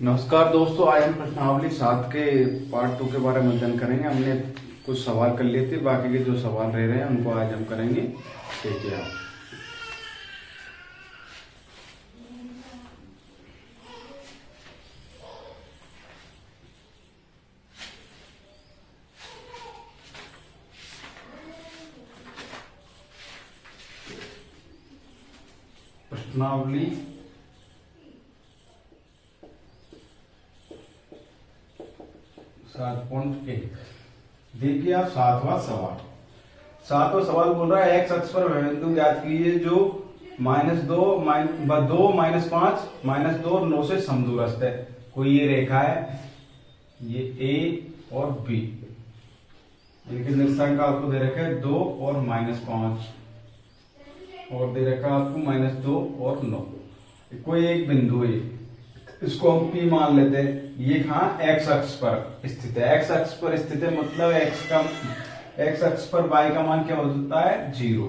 नमस्कार दोस्तों, आज हम प्रश्नावली 7 के पार्ट 2 के बारे में अध्ययन करेंगे। हमने कुछ सवाल कर लिए थे, बाकी के जो सवाल रह रहे हैं उनको आज हम करेंगे। देखिए आप प्रश्नावली 7.1। देखिए आप सातवां सवाल बोल रहा है एक्स अक्ष पर बिंदु ज्ञात कीजिए जो -2 -5 -2 और 9 से समदूरस्थ है। कोई ये रेखा है, ये ए और बी, इनके निर्देशांक आपको दे रखा है 2 और -5 और दे रखा है आपको -2 और 9। कोई एक बिंदु है, इसको हम P मान लेते हैं। ये कहाँ एक्स अक्ष पर स्थित है। एक्स अक्ष पर स्थित है मतलब एक्स अक्ष पर y का मान क्या होता है 0।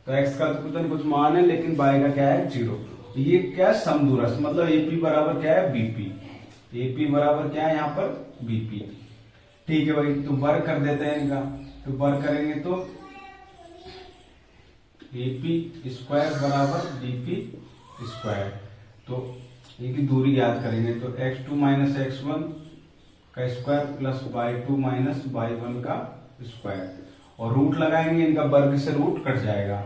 तो x का तो कुछ न कुछ मान है, लेकिन y का क्या है 0। ये क्या है समदूरस्थ, मतलब AP बराबर क्या है BP। AP बराबर क्या है यहाँ पर BP। ठीक है भाई, तो वर्ग कर देते हैं इनका। तो वर्ग करेंगे तो AP स्क्वायर बराबर BP स्क्वायर। तो इनकी दूरी याद करेंगे तो x2 - x1 का स्क्वायर प्लस y2 - y1 का स्क्वायर, और रूट लगाएंगे इनका, वर्ग से रूट कट जाएगा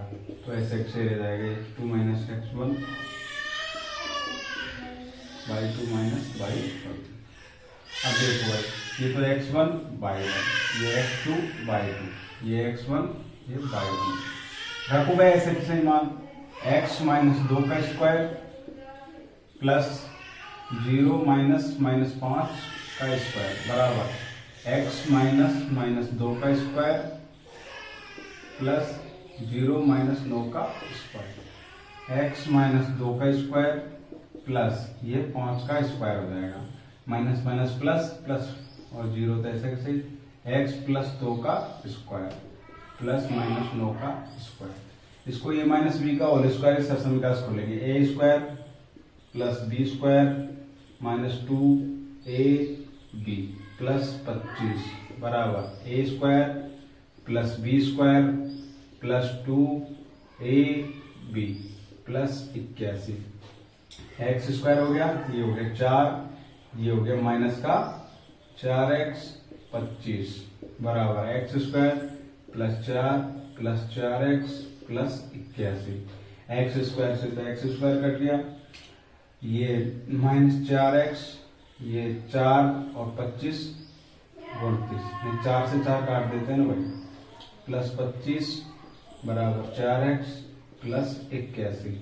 तो ऐसे रह जाएगा x2 - x1 y2 - y1। अब देखो भाई, ये तो x1 y1, ये x2 y2, ये x1 ये y1। रखो भाई ऐसे सही मान x - 2 का स्क्वायर प्लस 0 - -5 का स्क्वायर बराबर x - 2 का स्क्वायर प्लस 0 - 9 का स्क्वायर। x - 2 का स्क्वायर प्लस ये 5 का स्क्वायर हो जाएगा, माइनस माइनस प्लस प्लस और 0 तो ऐसे कैसे x + 2 का स्क्वायर प्लस -9 का स्क्वायर। इसको ये -b का होल स्क्वायर से समीकरण खोलेंगे। a square plus b square -2ab plus 25 बराबर a square plus b square plus 2ab plus 81। x square हो गया, ये हो गया 4, ये हो गया माइनस का 4x 25 बराबर x square plus 4 plus 4x plus 81। X square से तो एक्स स्क्वायर कट गया, ये -4x, ये 4 और 25 29, 4 से 4 काट देते हैं ना भाई, प्लस 25 बराबर 4x प्लस 81।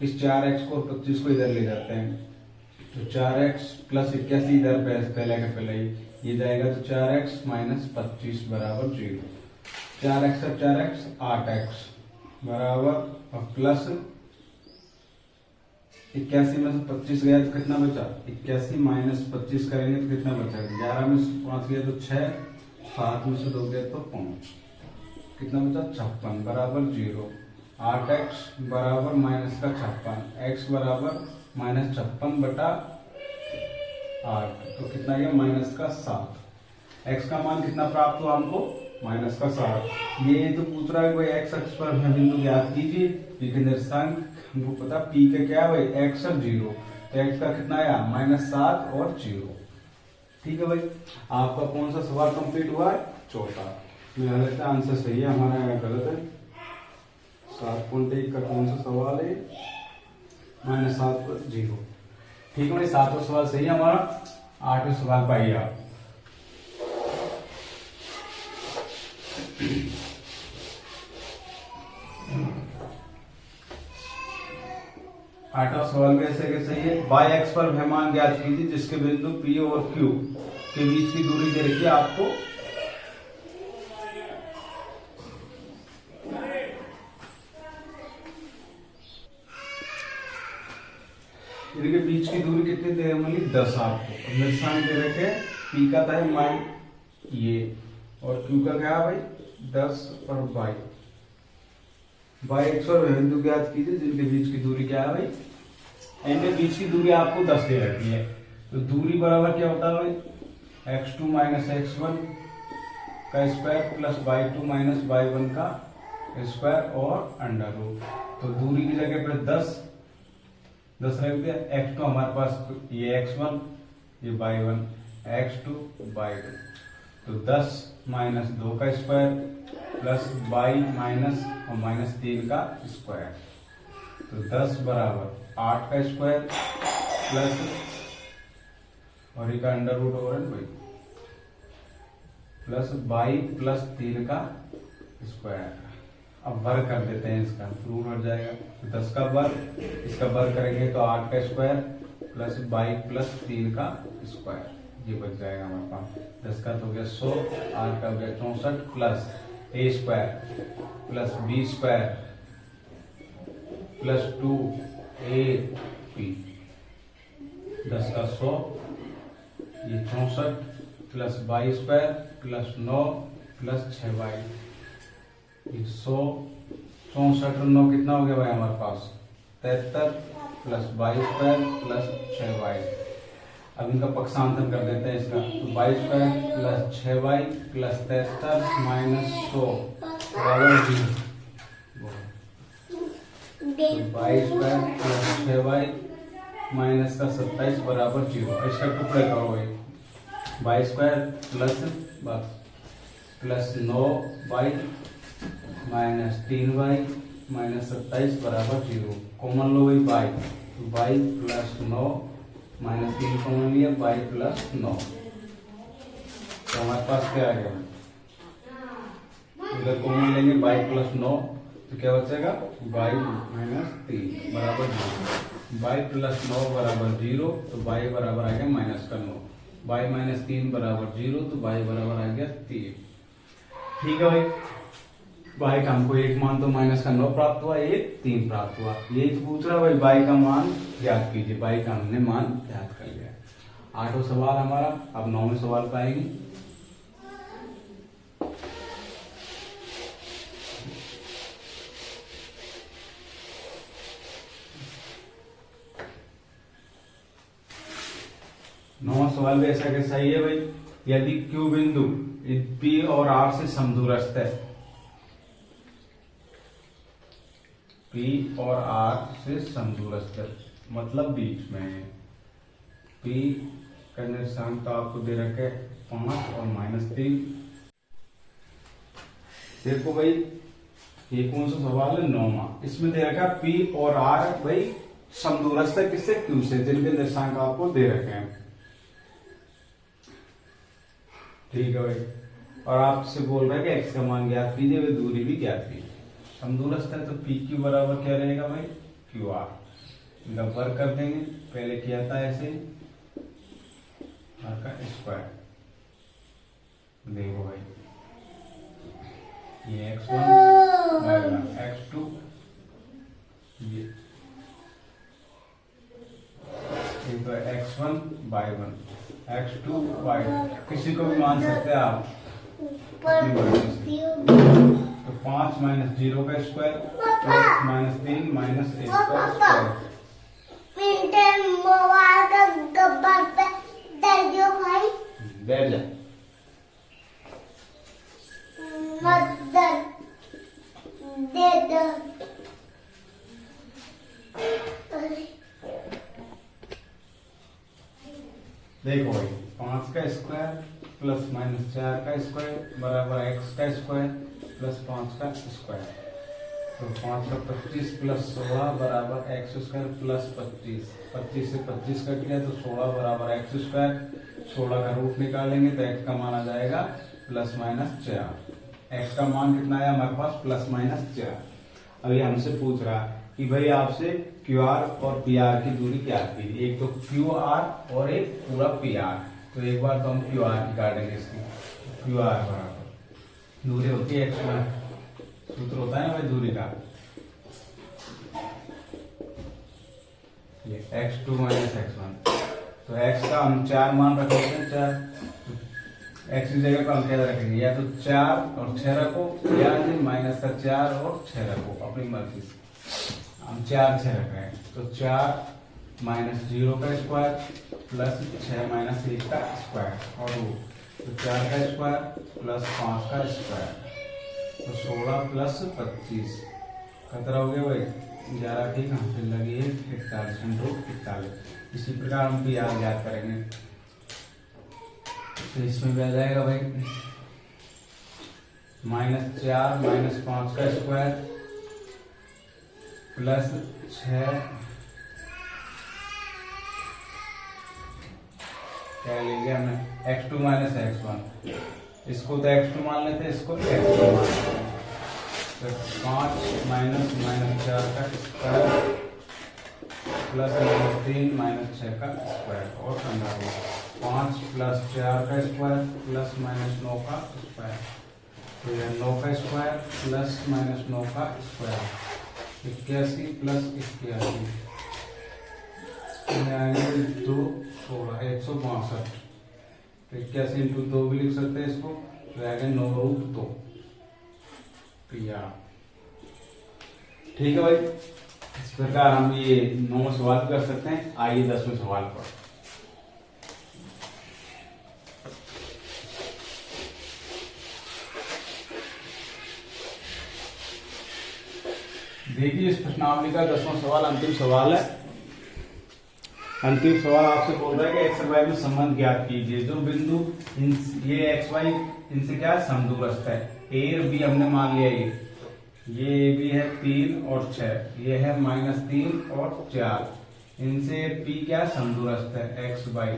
इस 4x को और 25 को इधर ले जाते हैं तो 4x प्लस 81 इधर पहले का पहले ही ये जाएगा तो 4x - 25 बराबर 0। 4x और 4x 8x बराबर और प्लस 81 में से 25 गया तो कितना बचा, 81 - 25 करेंगे तो कितना बचा, 11 में से 5 गया तो 6, 7 में से 2 गया तो 5, कितना बचा 56 बराबर 0। 8x बराबर माइनस का 56, x बराबर -56 बटा 8, तो कितना गया माइनस का 7। x का मान कितना प्राप्त हुआ हमको माइनस का 7। ये तो पूछ रहा है भाई x अक्ष पर बिंदु ज्ञात कीजिए, p के निर्देशांक हमको पता p का क्या है भाई x और 0, तो x का कितना आया -7 और 0। ठीक है भाई, आपका कौन सा सवाल कंप्लीट हुआ है, चौथा। मुझे लगता है आंसर सही है, हमारा यहाँ गलत है। 7.1 का कौन सा सवाल है, -7 और 0। ठीक है भाई, 7वां सवाल सही है हमारा। 8वां सवाल पाइए आप। आठवां सवाल कैसे कैसे है, y अक्ष पर व्यमान ज्ञात कीजिए जिसके बिंदु P और Q के बीच की दूरी दे रखी है आपको। इनके बीच की दूरी कितनी दे रही 10 आपको। निर्देशांक दे रखे P का था मान ये और Q का क्या है भाई 10 और y। y अक्ष पर बिंदु ज्ञात कीजिए जिनके बीच की दूरी क्या है भाई, इनके बीच की दूरी आपको 10 दे रखी है। तो दूरी बराबर क्या होता है भाई, x2 माइनस x1 का square plus y2 minus y1 का स्क्वायर और अंडर रूट। तो दूरी की जगह पर 10 रख दिया। x2 हमारे पास ये x1 ये y1, x2 y2, तो 10 माइनस 2 का स्क्वायर प्लस y माइनस और माइनस 3 का स्क्वायर, तो 10 बराबर 8 का स्क्वायर प्लस और एक अंडर रूट ओवर एन भाई प्लस y प्लस 3 का स्क्वायर। अब वर्ग कर देते हैं, इसका रूट हट जाएगा, तो 10 का वर्ग, इसका वर्ग करेंगे तो 8 का स्क्वायर प्लस y प्लस 3 का स्क्वायर, ये बच जाएगा हमारे पास। 10 का तो हो गया 100, 8 का हो गया 64 plus a square plus b square plus 2ab, 10 का 100, ये 64 plus y square plus 9 plus 6y, 100 64 और 9 कितना हो गया भाई हमारे पास 73 plus y square plus 6y। अब इनका पक्षांतरण कर देते हैं इसका, तो y square plus 6y plus 73 minus 100 बराबर 0, तो y square plus 6y minus का 27 बराबर 0। इसका टुकड़े करो भाई, y square plus 9y minus 3y minus 27 बराबर 0। कॉमन लो भाई y, तो y प्लस 9 माइनस 3 कॉमन लिया, y प्लस 9, तो हमारे पास क्या आ गया, इधर कॉमन लेंगे y प्लस 9, तो क्या बचेगा y माइनस 3 बराबर 0। y प्लस 9 बराबर 0, तो y बराबर आ गया माइनस का 9, y माइनस 3 बराबर 0, तो y बराबर आ गया 3। ठीक है भाई, y का हमको एक मान तो माइनस का 9 प्राप्त हुआ, एक 3 प्राप्त हुआ। यही पूछ रहा भाई y का मान ज्ञात कीजिए, y का हमने मान ज्ञात कर लिया। 8वां सवाल हमारा, अब 9वें सवाल पे आएंगे। नौवां सवाल भी ऐसा कैसा ही है भाई, यदि Q बिंदु P और R से समदूरस्थ है, P और R से समदूरस्थ है मतलब बीच में है। P का निर्देशांक तो आपको दे रखे 5 और -3। देखो भाई ये कौन सा सवाल है, 9वां, इसमें दे रखा P और R भाई समदूरस्थ है किससे, Q से, जिनके निर्देशांक आपको दे रखे हैं। ठीक है भाई, और आपसे बोल रहा है कि x का मान ज्ञात कीजिए, वे दूरी भी ज्ञात कीजिए। समदूरस्थ है तो पी क्यू बराबर क्या रहेगा भाई, क्यू आर, इनका वर्ग कर देंगे, पहले किया था ऐसे आर का स्क्वायर। देखो भाई ये x1 x2, ये तो x1 y1 x2 y2, किसी को भी मान सकते हैं आप अपनी मर्जी से। तो 5 माइनस 0 का स्क्वायर प्लस माइनस 3 माइनस 1 का स्क्वायर। बैठ जा, देखो भाई 5 का स्क्वायर प्लस माइनस 4 का स्क्वायर बराबर x का स्क्वायर प्लस 5 का स्क्वायर, तो 5 का 25 प्लस 16 बराबर x स्क्वायर प्लस 25, 25 से 25 कट गया तो 16 बराबर x स्क्वायर, 16 का रूट निकालेंगे तो x का मान आ जाएगा प्लस माइनस 4। x का मान कितना आया हमारे पास, प्लस माइनस 4। अभी हमसे पूछ रहा है कि भाई आपसे QR और PR की दूरी क्या कीजिए, एक तो QR और एक पूरा PR। तो एक बार तो हम QR निकालेंगे इसकी, QR बराबर दूरी होती है x में, सूत्र होता है ना भाई दूरी का, ये x2 माइनस x1। तो x का हम 4 मान रखते हैं, 4 x की जगह पर हम क्या रखेंगे, या तो 4 और 6 रखो या माइनस का 4 और 6 रखो, अपनी मर्जी से। हम 4 6 रख रहे हैं, तो 4 माइनस 0 का स्क्वायर प्लस 6 माइनस 1 का स्क्वायर और वो तो 4 का स्क्वायर प्लस 5 का स्क्वायर तो 16 प्लस 25 कितना हो गया भाई 11 ठीक है फिर लगी है 41 इंटू 41। इसी प्रकार हम भी आगे याद करेंगे तो इसमें भी आ जाएगा भाई -4 माइनस 5 का स्क्वायर प्लस 6 क्या लेंगे हमने x2 माइनस x1 इसको तो x2 मान लेते हैं इसको x2 मान लेते हैं तो 5 माइनस 4 का स्क्वायर प्लस -3 माइनस 6 का स्क्वायर और 5 प्लस 4 का स्क्वायर प्लस -9 का स्क्वायर तो यह 9 का स्क्वायर प्लस -9 का स्क्वायर 81 प्लस 81 2 16 162 तो 81 इंटू 2 भी लिख सकते हैं इसको तो आएगा 9√2 ठीक है भाई। इस प्रकार हम ये 9 सवाल कर सकते हैं। आइए 10वें सवाल पर देखिए इस प्रश्नावली का 10वां सवाल अंतिम सवाल है। अंतिम सवाल आपसे बोल रहा है कि एक्स और वाई में संबंध ज्ञात कीजिए। जो बिंदु ये एक्स वाई इनसे क्या समदूरस्थ है ए और बी हमने मान लिया ये ए बी है 3 और 6 ये है -3 और 4 इनसे पी क्या समदूरस्थ है एक्स वाई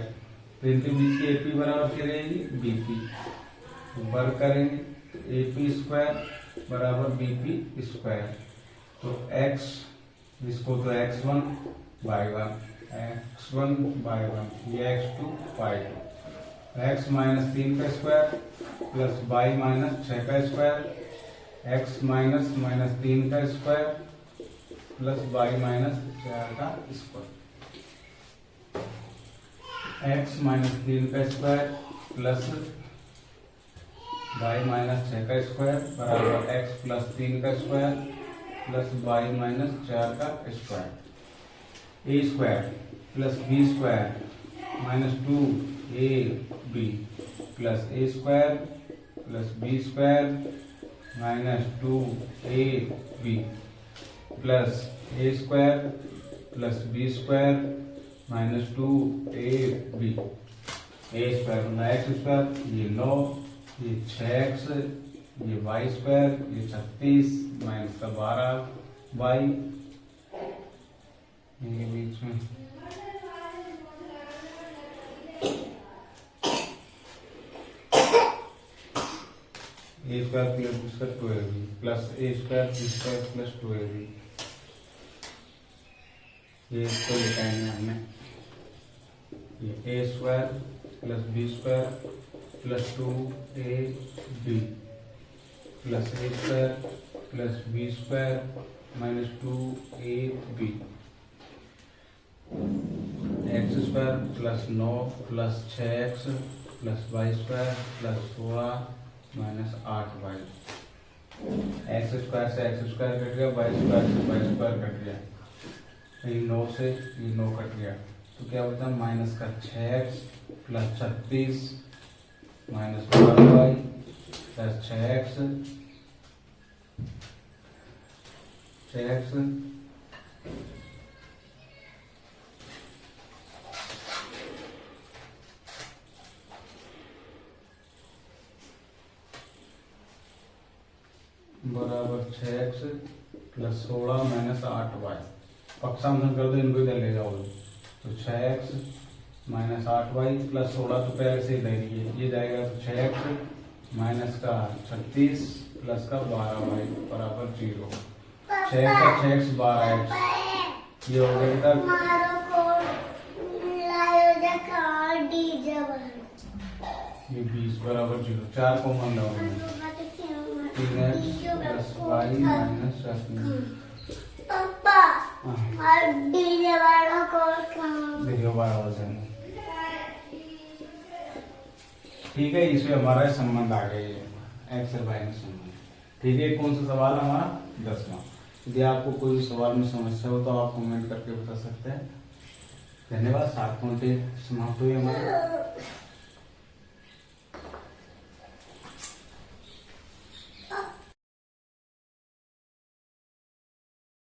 तो इनके बीच की एपी बराबर क्या रहेगी बीपी वर्ग करेंगे एपी स्क्वायर बराबर बीपी स्क्वायर तो x इसको तो x1 y1 ये x2 y2 x माइनस 3 का स्क्वायर प्लस y माइनस 6 का स्क्वायर x माइनस -3 का स्क्वायर प्लस y माइनस 4 का स्क्वायर x माइनस 3 का स्क्वायर प्लस y माइनस 6 का स्क्वायर बराबर x प्लस 3 का स्क्वायर प्लस y माइनस 4 का square A square plus B square minus 2ab plus A square plus B square minus 2ab plus A square plus B square minus 2ab A square मतलब X square ये 9 ये 6x ये Y square ये 36 minus का 12 Y ये बीच में A square plus B square 2ab plus A square B square plus 2ab ये इसको लिखाएंगे हमने ये A square plus B square plus 2ab plus A square plus B square minus 2ab X square plus 9 plus 6x plus Y square plus 16 minus 8y X square से X square cut गया Y square से Y square cut गया ये 9 से ये 9 cut गया तो क्या बचा माइनस का 6x plus 36 minus 12y plus 6x बराबर 6x प्लस 16 माइनस 8y पक्षांतर कर दो इनको इधर ले जाओ तो 6x माइनस 8y प्लस 16 तो पहले से इधर ही है ये जाएगा तो 6x माइनस का 36 प्लस का 12y बराबर 0 6 का 6x 12x ये हो गया ये 20 बराबर 0 4 को मान लो 3x प्लस y माइनस 7 देखिए बराबर से ठीक है इसमें हमारा संबंध आ गया एक्स और वाई में संबंध ठीक है। कौन सा सवाल हमारा 10वां। यदि आपको कोई सवाल में समस्या हो तो आप कमेंट करके बता सकते हैं। धन्यवाद। 7 घंटे समाप्त हुए हमारे।